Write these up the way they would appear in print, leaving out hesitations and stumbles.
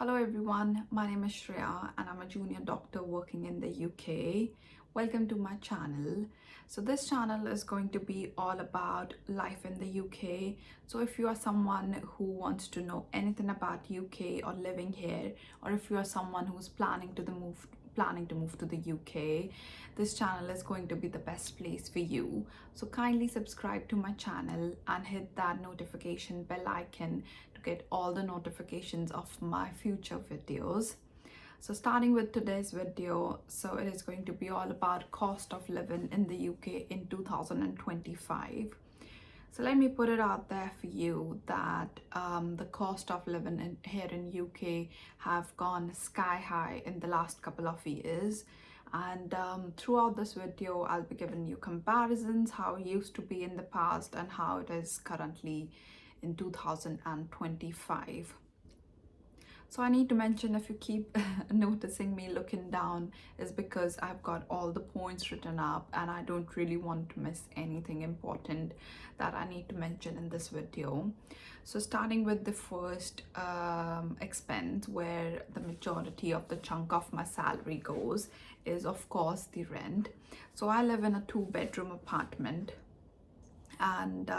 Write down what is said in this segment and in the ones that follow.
Hello everyone, my name is Shreya and I'm a junior doctor working in the UK. Welcome to my channel. So this channel is going to be all about life in the UK. So if you are someone who wants to know anything about UK or living here, or if you are someone who's planning to move to the UK, this channel is going to be the best place for you. So kindly subscribe to my channel and hit that notification bell icon to get all the notifications of my future videos. So starting with today's video, so it is going to be all about cost of living in the UK in 2025. So let me put it out there for you that the cost of living here in UK have gone sky high in the last couple of years. And throughout this video, I'll be giving you comparisons, how it used to be in the past and how it is currently in 2025. So I need to mention, if you keep noticing me looking down, is because I've got all the points written up and I don't really want to miss anything important that I need to mention in this video. So starting with the first expense, where the majority of the chunk of my salary goes, is of course the rent. So I live in a 2-bedroom apartment, and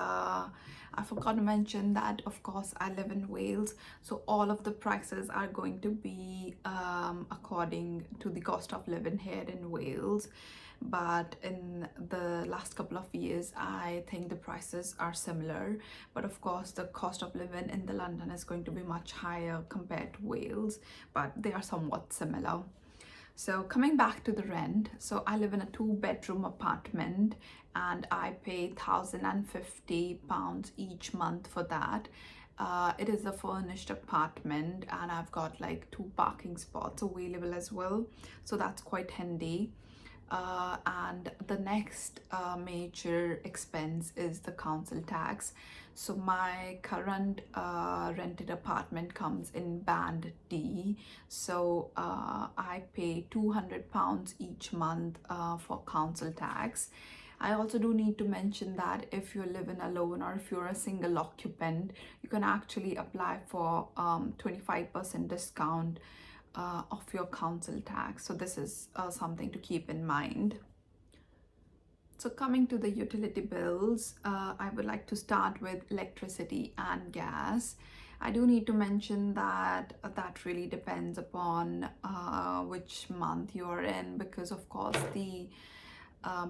I forgot to mention that of course I live in Wales, so all of the prices are going to be according to the cost of living here in Wales. But in the last couple of years, I think the prices are similar, but of course the cost of living in the London is going to be much higher compared to Wales, but they are somewhat similar. So coming back to the rent, so I live in a 2-bedroom apartment and I pay £1,050 each month for that. It is a furnished apartment and I've got like 2 parking spots available as well, so that's quite handy. And the next major expense is the council tax. So my current rented apartment comes in band D, so I pay £200 each month for council tax. I also do need to mention that if you're living alone or if you're a single occupant, you can actually apply for 25% discount of your council tax. So this is something to keep in mind. So coming to the utility bills, I would like to start with electricity and gas. I do need to mention that that really depends upon which month you're in, because of course the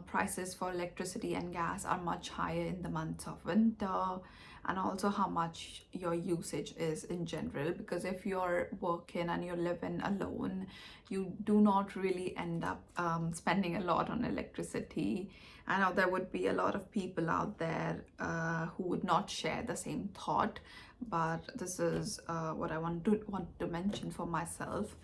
prices for electricity and gas are much higher in the months of winter, and also how much your usage is in general, because if you're working and you're living alone, you do not really end up spending a lot on electricity. I know there would be a lot of people out there who would not share the same thought, but this is what I want to mention for myself.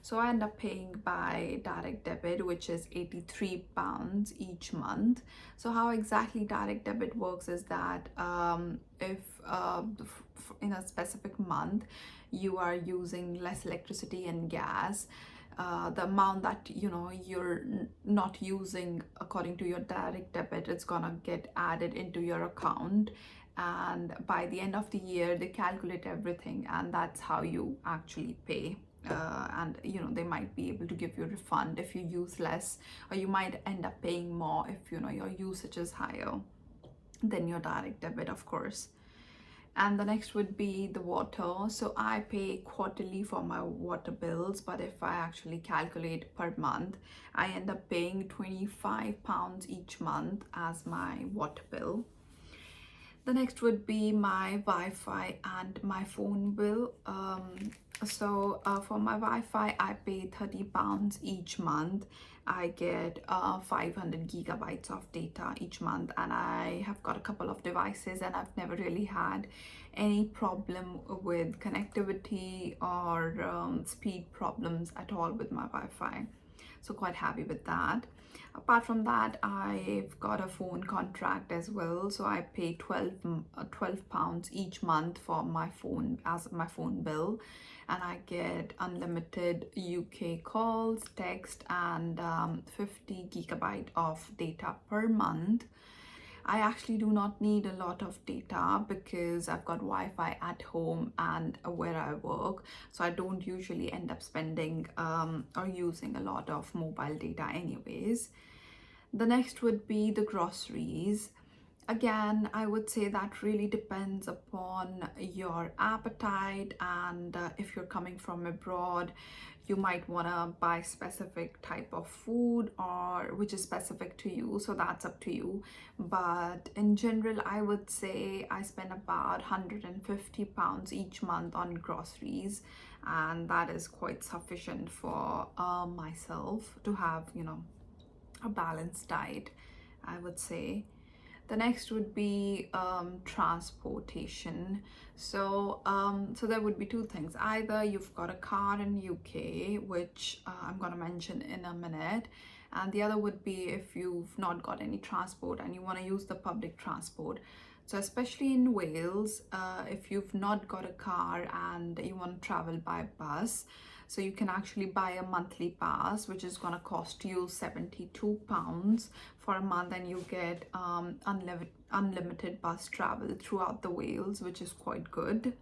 So I end up paying by direct debit, which is £83 each month. So how exactly direct debit works is that if in a specific month you are using less electricity and gas, the amount that you're not using according to your direct debit, it's gonna get added into your account, and by the end of the year they calculate everything and that's how you actually pay. And they might be able to give you a refund if you use less, or you might end up paying more if your usage is higher than your direct debit, of course. And the next would be the water. So I pay quarterly for my water bills, but if I actually calculate per month, I end up paying £25 each month as my water bill. The next would be my Wi-Fi and my phone bill. For my Wi-Fi, I pay £30 each month. I get 500 gigabytes of data each month, and I have got a couple of devices and I've never really had any problem with connectivity or speed problems at all with my Wi-Fi. So quite happy with that. Apart from that, I've got a phone contract as well, so I pay £12 each month for my phone as my phone bill, and I get unlimited UK calls, text, and 50 gigabyte of data per month. I actually do not need a lot of data because I've got Wi-Fi at home and where I work, so I don't usually end up spending or using a lot of mobile data anyways. The next would be the groceries. Again, I would say that really depends upon your appetite, and if you're coming from abroad, you might want to buy specific type of food or which is specific to you, so that's up to you. But in general, I would say I spend about £150 each month on groceries, and that is quite sufficient for myself to have, a balanced diet, I would say. The next would be transportation. So there would be two things. Either you've got a car in UK, which I'm going to mention in a minute, and the other would be if you've not got any transport and you want to use the public transport. So especially in Wales, if you've not got a car and you want to travel by bus, so you can actually buy a monthly pass, which is going to cost you £72 for a month, and you get unlimited bus travel throughout the Wales, which is quite good.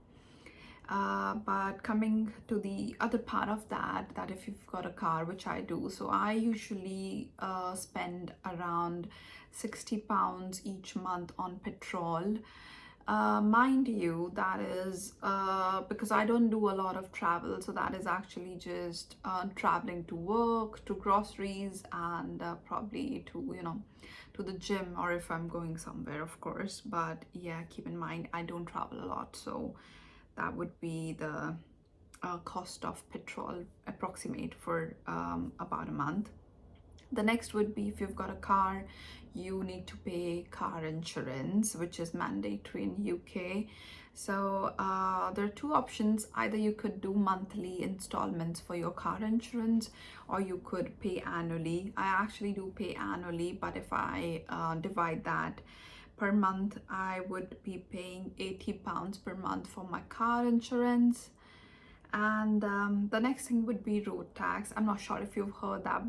But coming to the other part of that if you've got a car, which I do, so I usually spend around £60 each month on petrol. Mind you, that is because I don't do a lot of travel, so that is actually just traveling to work, to groceries, and probably to the gym, or if I'm going somewhere, of course. But yeah, keep in mind I don't travel a lot, so that would be the cost of petrol approximate for about a month. The next would be if you've got a car, you need to pay car insurance, which is mandatory in UK. So there are two options. Either you could do monthly installments for your car insurance, or you could pay annually. I actually do pay annually, but if I divide that per month, I would be paying £80 per month for my car insurance. And the next thing would be road tax. I'm not sure if you've heard that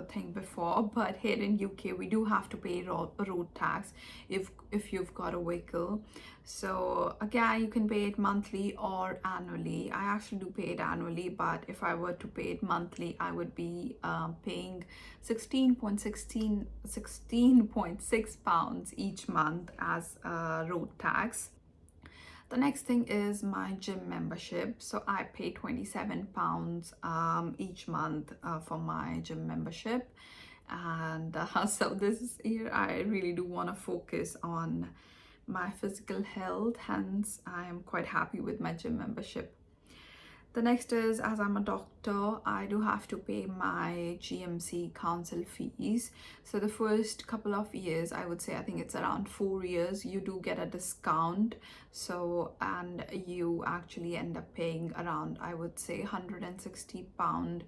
thing before, but here in UK we do have to pay road tax if you've got a vehicle. So again, you can pay it monthly or annually. I actually do pay it annually, but if I were to pay it monthly, I would be paying £16.6 each month as road tax. The next thing is my gym membership. So I pay £27 each month for my gym membership. And so this year I really do want to focus on my physical health. Hence, I am quite happy with my gym membership. The next is, as I'm a doctor, I do have to pay my GMC Council fees. So the first couple of years, I would say, I think it's around 4 years, you do get a discount. So, and you actually end up paying around, I would say, £160,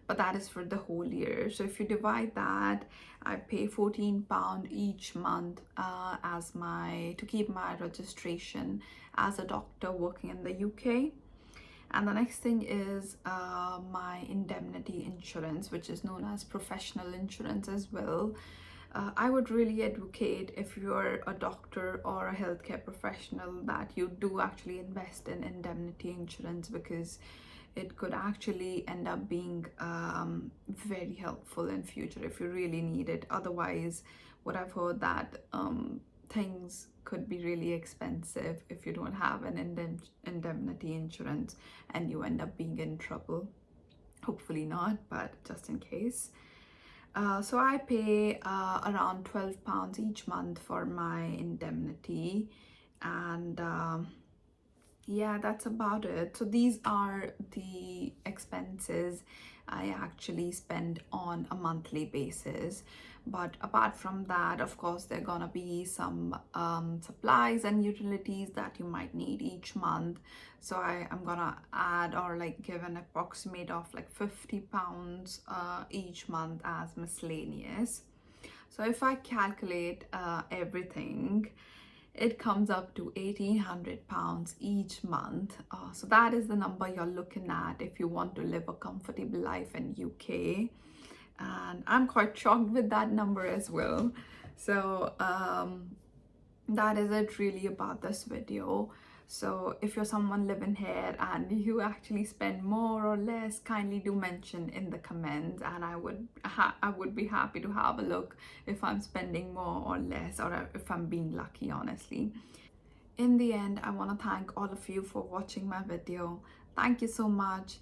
but that is for the whole year. So if you divide that, I pay £14 each month to keep my registration as a doctor working in the UK. And the next thing is my indemnity insurance, which is known as professional insurance as well. I would really advocate, if you're a doctor or a healthcare professional, that you do actually invest in indemnity insurance, because it could actually end up being very helpful in future if you really need it. Otherwise, what I've heard that things could be really expensive if you don't have an indemnity insurance and you end up being in trouble. Hopefully not, but just in case. So I pay around £12 each month for my indemnity, and yeah, that's about it. So these are the expenses I actually spend on a monthly basis. But apart from that, of course, there are gonna be some supplies and utilities that you might need each month. So I'm gonna add or like give an approximate of like £50 each month as miscellaneous. So if I calculate everything, it comes up to £1,800 each month. So that is the number you're looking at if you want to live a comfortable life in UK. And I'm quite shocked with that number as well. So that is it really about this video. So if you're someone living here and you actually spend more or less, kindly do mention in the comments, and I would be happy to have a look if I'm spending more or less, or if I'm being lucky, honestly. In the end, I want to thank all of you for watching my video. Thank you so much.